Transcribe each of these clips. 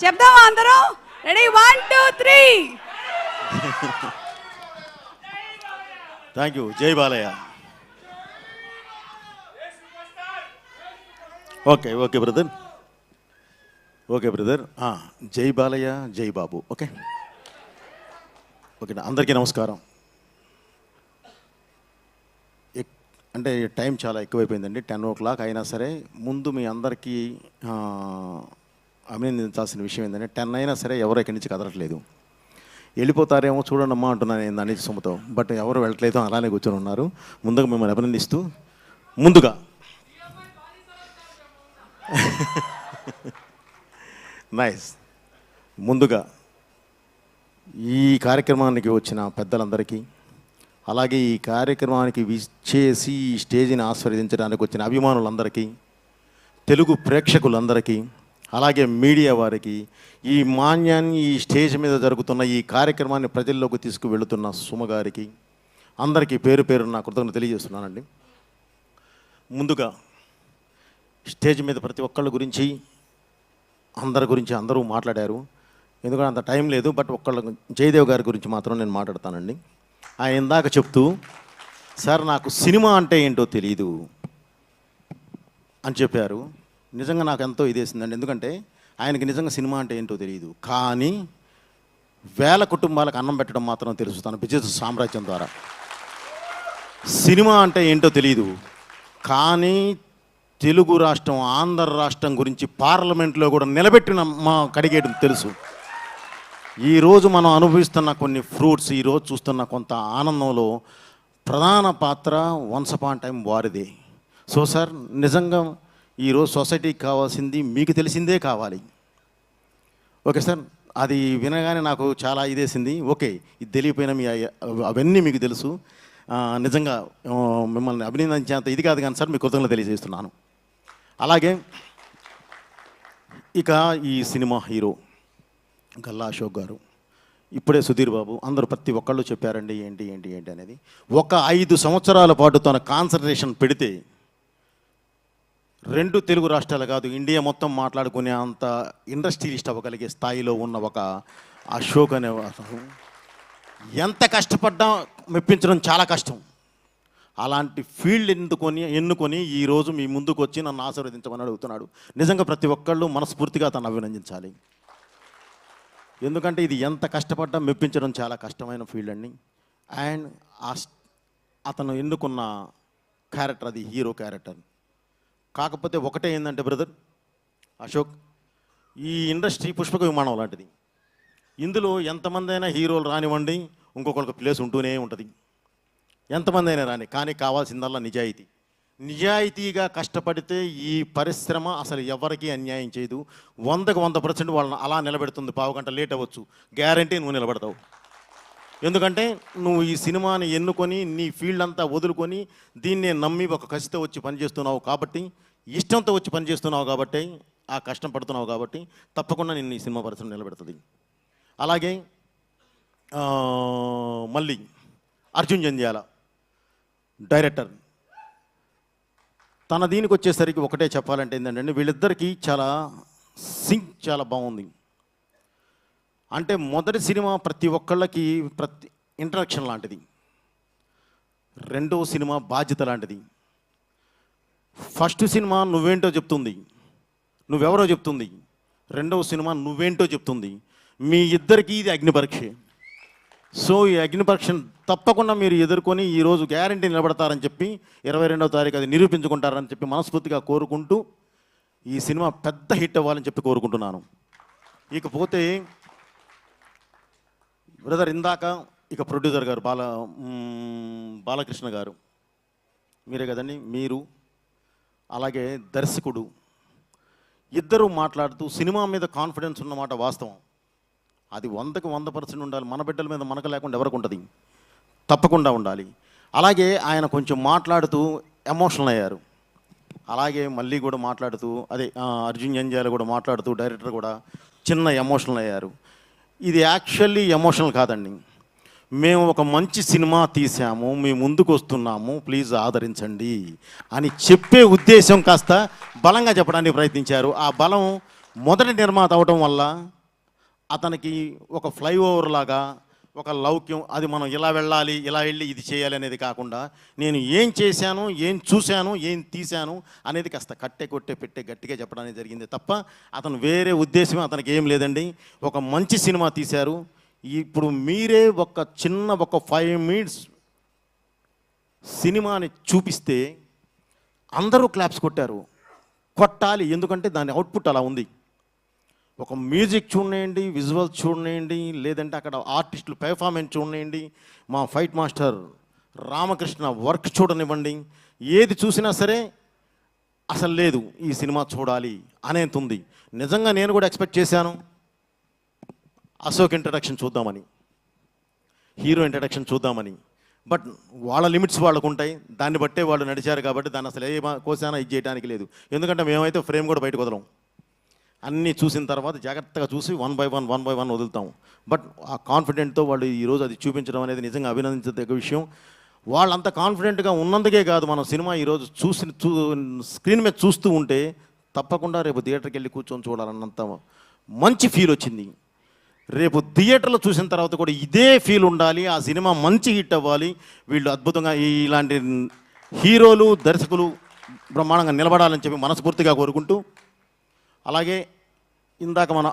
చెప్దామా అందరూ? Ready 1 2 3. Thank you. జై Balayya. Okay okay brother, okay brother. జై బాలయ్య, జై బాబు. Okay okay. అందరికీ నమస్కారం. అంటే టైం చాలా ఎక్కువైపోయిందండి, 10 o'clock అయినా సరే ముందు మీ అందరికీ అభినందించాల్సిన విషయం ఏంటంటే 10 అయినా సరే ఎవరు ఇక్కడి నుంచి కదలట్లేదు. వెళ్ళిపోతారేమో చూడండమ్మా అంటున్నాను నేను అన్ని సొమ్ముతో, బట్ ఎవరు వెళ్ళట్లేదు, అలానే కూర్చొని ఉన్నారు. ముందుగా మిమ్మల్ని అభినందిస్తూ ముందుగా నైస్. ముందుగా ఈ కార్యక్రమానికి వచ్చిన పెద్దలందరికీ, అలాగే ఈ కార్యక్రమానికి విచ్చేసి ఈ స్టేజ్ని ఆస్వాదించడానికి వచ్చిన అభిమానులందరికీ, తెలుగు ప్రేక్షకులందరికీ, అలాగే మీడియా వారికి, ఈ మాన్యాన్ని ఈ స్టేజ్ మీద జరుగుతున్న ఈ కార్యక్రమాన్ని ప్రజల్లోకి తీసుకువెళుతున్న సుమగారికి అందరికీ పేరు పేరు నా కృతజ్ఞత తెలియజేస్తున్నానండి. ముందుగా స్టేజ్ మీద ప్రతి ఒక్కళ్ళ గురించి అందరి గురించి అందరూ మాట్లాడారు, ఎందుకంటే అంత టైం లేదు. బట్ ఒక్కళ్ళ జయదేవ్ గారి గురించి మాత్రం నేను మాట్లాడతానండి. ఆయన ఇందాక చెప్తూ సార్ నాకు సినిమా అంటే ఏంటో తెలియదు అని చెప్పారు. నిజంగా నాకు ఎంతో ఇదేసిందండి, ఎందుకంటే ఆయనకి నిజంగా సినిమా అంటే ఏంటో తెలియదు, కానీ వేల కుటుంబాలకు అన్నం పెట్టడం మాత్రం తెలుసు తన బిజినెస్ సామ్రాజ్యం ద్వారా. సినిమా అంటే ఏంటో తెలియదు, కానీ తెలుగు రాష్ట్రం ఆంధ్ర రాష్ట్రం గురించి పార్లమెంట్లో కూడా నిలబెట్టిన మా కడిగేయడం తెలుసు. ఈరోజు మనం అనుభవిస్తున్న కొన్ని ఫ్రూట్స్, ఈరోజు చూస్తున్న కొంత ఆనందంలో ప్రధాన పాత్ర వన్స్ అపాన్ టైం వారిదే. సో సార్ నిజంగా ఈరోజు సొసైటీకి కావాల్సింది మీకు తెలిసిందే కావాలి. ఓకే సార్, అది వినగానే నాకు చాలా ఇదేసింది. ఓకే, ఇది తెలియపోయినా మీ అవన్నీ మీకు తెలుసు. నిజంగా మిమ్మల్ని అభినందించేంత ఇది కాదు కానీ సార్ మీకు కృతజ్ఞతలు తెలియజేస్తున్నాను. అలాగే ఇక ఈ సినిమా హీరో గల్లా అశోక్ గారు, ఇప్పుడే సుధీర్ బాబు, అందరూ ప్రతి ఒక్కళ్ళు చెప్పారండి ఏంటి ఏంటి ఏంటి అనేది. ఒక 5 సంవత్సరాల పాటు తన కాన్సన్ట్రేషన్ పెడితే 2 తెలుగు రాష్ట్రాలు కాదు ఇండియా మొత్తం మాట్లాడుకునే అంత ఇండస్ట్రియలిస్ట్ అవ్వగలిగే స్థాయిలో ఉన్న ఒక అశోక్ అనే ఎంత కష్టపడ్డా మెప్పించడం చాలా కష్టం. అలాంటి ఫీల్డ్ ఎన్నుకొని ఈరోజు మీ ముందుకు వచ్చి నన్ను ఆశీర్వదించమని అడుగుతున్నాడు. నిజంగా ప్రతి ఒక్కళ్ళు మనస్ఫూర్తిగా తను అభినందించాలి, ఎందుకంటే ఇది ఎంత కష్టపడ్డా మెప్పించడం చాలా కష్టమైన ఫీల్డ్ అండి. అండ్ అతను ఎన్నుకున్న క్యారెక్టర్ అది హీరో క్యారెక్టర్. కాకపోతే ఒకటే ఏంటంటే బ్రదర్ అశోక్, ఈ ఇండస్ట్రీ పుష్పక విమానం లాంటిది. ఇందులో ఎంతమంది అయినా హీరోలు రానివ్వండి, ఇంకొకరికి ప్లేస్ ఉంటూనే ఉంటుంది, ఎంతమంది అయినా రాని, కానీ కావాల్సిందల్లా నిజాయితీ. నిజాయితీగా కష్టపడితే ఈ పరిశ్రమ అసలు ఎవరికీ అన్యాయం చేయదు. 100కి 100% వాళ్ళని అలా నిలబెడుతుంది. పావు గంట లేట్ అవ్వచ్చు, గ్యారంటీ నువ్వు నిలబడతావు. ఎందుకంటే నువ్వు ఈ సినిమాని ఎన్నుకొని నీ ఫీల్డ్ అంతా వదులుకొని దీన్నే నమ్మి ఒక కసితో వచ్చి పనిచేస్తున్నావు కాబట్టి, ఇష్టంతో వచ్చి పనిచేస్తున్నావు కాబట్టి, ఆ కష్టం పడుతున్నావు కాబట్టి తప్పకుండా నిన్ను ఈ సినిమా పరిశ్రమ నిలబెడుతుంది. అలాగే మళ్ళీ అర్జున్ జంధ్యాల డైరెక్టర్, తన దీనికి వచ్చేసరికి ఒకటే చెప్పాలంటే ఏంటంటే వీళ్ళిద్దరికీ చాలా సింక్ చాలా బాగుంది. అంటే మొదటి సినిమా ప్రతి ఒక్కళ్ళకి ఇంట్రడక్షన్ లాంటిది, రెండవ సినిమా బాధ్యత లాంటిది. ఫస్ట్ సినిమా నువ్వేంటో చెప్తుంది, నువ్వెవరో చెప్తుంది. రెండవ సినిమా నువ్వేంటో చెప్తుంది. మీ ఇద్దరికీ ఇది అగ్నిపరీక్ష. సో ఈ అగ్నిపరీక్షను తప్పకుండా మీరు ఎదుర్కొని ఈరోజు గ్యారంటీ నిలబడతారని చెప్పి 22వ తారీఖు అది నిరూపించుకుంటారని చెప్పి మనస్ఫూర్తిగా కోరుకుంటూ ఈ సినిమా పెద్ద హిట్ అవ్వాలని చెప్పి కోరుకుంటున్నాను. ఇకపోతే బ్రదర్ ఇందాక ఇక ప్రొడ్యూసర్ గారు బాలకృష్ణ గారు మీరే కదండి, మీరు అలాగే దర్శకుడు ఇద్దరూ మాట్లాడుతూ సినిమా మీద కాన్ఫిడెన్స్ ఉన్నమాట వాస్తవం. అది 100కి 100% ఉండాలి. మన బిడ్డల మీద మనకు లేకుండా ఎవరికి ఉంటుంది, తప్పకుండా ఉండాలి. అలాగే ఆయన కొంచెం మాట్లాడుతూ ఎమోషనల్ అయ్యారు. అలాగే మళ్ళీ కూడా మాట్లాడుతూ అదే అర్జున్ జంధ్యాల కూడా మాట్లాడుతూ డైరెక్టర్ కూడా చిన్న ఎమోషనల్ అయ్యారు. ఇది యాక్చువల్లీ ఎమోషనల్ కాదండి, మేము ఒక మంచి సినిమా తీసాము, మీ ముందుకు వస్తున్నాము, ప్లీజ్ ఆదరించండి అని చెప్పే ఉద్దేశం కాస్త బలంగా చెప్పడానికి ప్రయత్నించారు. ఆ బలం మొదటి నిర్మాత అవడం వల్ల అతనికి ఒక ఫ్లైఓవర్ లాగా ఒక లౌక్యం, అది మనం ఇలా వెళ్ళాలి, ఇలా వెళ్ళి ఇది చేయాలి అనేది కాకుండా నేను ఏం చేశాను, ఏం చూశాను, ఏం తీశాను అనేది కాస్త కట్టే కొట్టే పెట్టే గట్టిగా చెప్పడానికి జరిగింది తప్ప అతను వేరే ఉద్దేశం అతనికి ఏం లేదండి. ఒక మంచి సినిమా తీశారు. ఇప్పుడు మీరే ఒక 5 మినిట్స్ సినిమాని చూపిస్తే అందరూ క్లాప్స్ కొట్టారు. కొట్టాలి, ఎందుకంటే దాని అవుట్పుట్ అలా ఉంది. ఒక మ్యూజిక్ చూడండి, విజువల్స్ చూడండి, లేదంటే అక్కడ ఆర్టిస్టులు పెర్ఫార్మెన్స్ చూడండి, మా ఫైట్ మాస్టర్ రామకృష్ణ వర్క్ చూడనివ్వండి, ఏది చూసినా సరే అసలు లేదు ఈ సినిమా చూడాలి అనేది ఉంది. నిజంగా నేను కూడా ఎక్స్పెక్ట్ చేశాను అశోక్ ఇంట్రడక్షన్ చూద్దామని, హీరో ఇంట్రడక్షన్ చూద్దామని. బట్ వాళ్ళ లిమిట్స్ వాళ్ళకు ఉంటాయి, దాన్ని బట్టే వాళ్ళు నడిచారు కాబట్టి దాన్ని అసలు ఏ కోసానా ఇది చేయడానికి లేదు. ఎందుకంటే మేమైతే ఫ్రేమ్ కూడా బయటకు వదలం. అన్నీ చూసిన తర్వాత జాగ్రత్తగా చూసి వన్ బై వన్ వదులుతాం. బట్ ఆ కాన్ఫిడెంట్తో వాళ్ళు ఈరోజు అది చూపించడం అనేది నిజంగా అభినందించదగ్గ విషయం. వాళ్ళంత కాన్ఫిడెంట్గా ఉన్నందుకే కాదు, మనం సినిమా ఈరోజు స్క్రీన్ మీద చూస్తూ ఉంటే తప్పకుండా రేపు థియేటర్కి వెళ్ళి కూర్చొని చూడాలన్నంత మంచి ఫీల్ వచ్చింది. రేపు థియేటర్లో చూసిన తర్వాత కూడా ఇదే ఫీల్ ఉండాలి, ఆ సినిమా మంచి హిట్ అవ్వాలి, వీళ్ళు అద్భుతంగా ఇలాంటి హీరోలు దర్శకులు బ్రహ్మాండంగా నిలబడాలని చెప్పి మనస్ఫూర్తిగా కోరుకుంటూ, అలాగే ఇందాక మన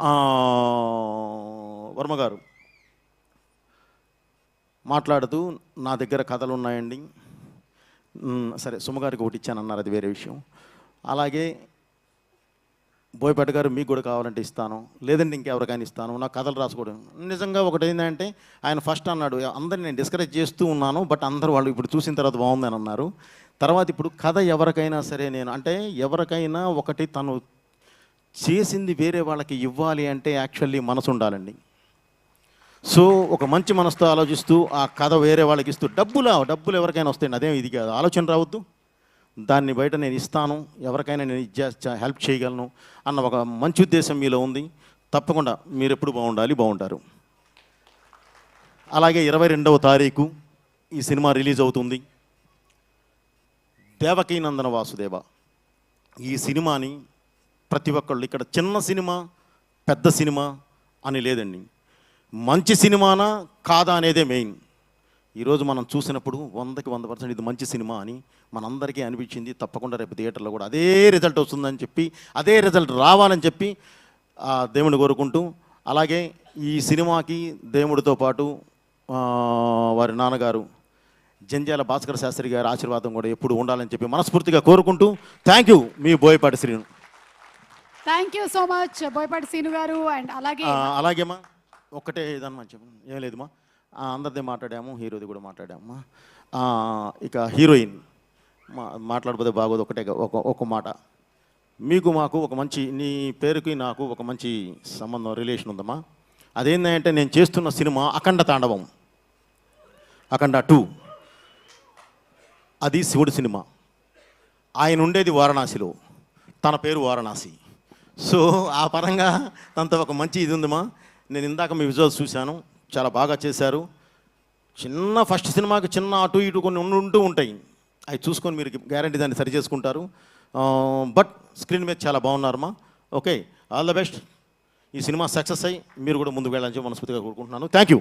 వర్మ గారు మాట్లాడుతూ నా దగ్గర కథలు ఉన్నాయండి, సరే సుమగారికి ఒకటి ఇచ్చానన్నారు, అది వేరే విషయం. అలాగే బోయపాటి గారు మీకు కూడా కావాలంటే ఇస్తాను, లేదంటే ఇంకెవరికైనా ఇస్తాను, నా కథలు రాసుకోవడం. నిజంగా ఒకటి ఏంటంటే ఆయన ఫస్ట్ అన్నాడు అందరిని నేను డిస్కరేజ్ చేస్తూ ఉన్నాను, బట్ అందరూ వాళ్ళు ఇప్పుడు చూసిన తర్వాత బాగుందని అన్నారు. తర్వాత ఇప్పుడు కథ ఎవరికైనా సరే నేను అంటే ఎవరికైనా ఒకటి తను చేసింది వేరే వాళ్ళకి ఇవ్వాలి అంటే యాక్చువల్లీ మనసు ఉండాలండి. సో ఒక మంచి మనసుతో ఆలోచిస్తూ ఆ కథ వేరే వాళ్ళకి ఇస్తూ డబ్బులు ఎవరికైనా వస్తాయండి, అదేం ఇది కాదు, ఆలోచన రావద్దు. దాన్ని బయట నేను ఇస్తాను, ఎవరికైనా నేను హెల్ప్ చేయగలను అన్న ఒక మంచి ఉద్దేశం మీలో ఉంది. తప్పకుండా మీరు ఎప్పుడు బాగుంటారు. అలాగే 22వ తారీఖు ఈ సినిమా రిలీజ్ అవుతుంది. దేవకీనందన వాసుదేవ ఈ సినిమాని ప్రతి ఒక్కళ్ళు ఇక్కడ చిన్న సినిమా పెద్ద సినిమా అని లేదండి, మంచి సినిమానా కాదా అనేదే మెయిన్. ఈరోజు మనం చూసినప్పుడు 100కి 100% ఇది మంచి సినిమా అని మనందరికీ అనిపించింది. తప్పకుండా రేపు థియేటర్లో కూడా అదే రిజల్ట్ వస్తుందని చెప్పి, అదే రిజల్ట్ రావాలని చెప్పి దేవుని కోరుకుంటూ, అలాగే ఈ సినిమాకి దేవుడితో పాటు వారి నాన్నగారు జంధ్యాల భాస్కర శాస్త్రి గారి ఆశీర్వాదం కూడా ఎప్పుడు ఉండాలని చెప్పి మనస్ఫూర్తిగా కోరుకుంటూ, thank you me Boyapati Srinu. Thank you so much Boyapati Srinu గారు. అండ్ అలాగేమా ఒక్కటే ఏదన్నా చెప్పు, ఏం లేదుమా, అందరిదే మాట్లాడాము, హీరోది కూడా మాట్లాడాము. ఇక హీరోయిన్ మాట్లాడబోతే బాగోదు, ఒకటే ఒక మాట. మీకు మాకు ఒక మంచి, నీ పేరుకి నాకు ఒక మంచి సంబంధం రిలేషన్ ఉందమ్మా. అదేంటంటే నేను చేస్తున్న సినిమా అఖండ తాండవం, అఖండ 2. అది శివుడి సినిమా. ఆయన ఉండేది వారణాసిలో, తన పేరు వారణాసి. సో ఆ పరంగా తనతో ఒక మంచి ఇది ఉందమ్మా. నేను ఇందాక మీ విజువల్స్ చూశాను, చాలా బాగా చేశారు. చిన్న ఫస్ట్ సినిమాకి చిన్న అటు ఇటు కొన్ని ఉంటూ ఉంటాయి, అవి చూసుకొని మీరు గ్యారంటీ దాన్ని సరి చేసుకుంటారు. బట్ స్క్రీన్ మీద చాలా బాగున్నారమ్మా. Okay, all the best. ఈ సినిమా సక్సెస్ అయ్యి మీరు కూడా ముందుకు వెళ్ళాలని చెప్పి మనస్ఫూర్తిగా కోరుకుంటున్నాను. Thank you.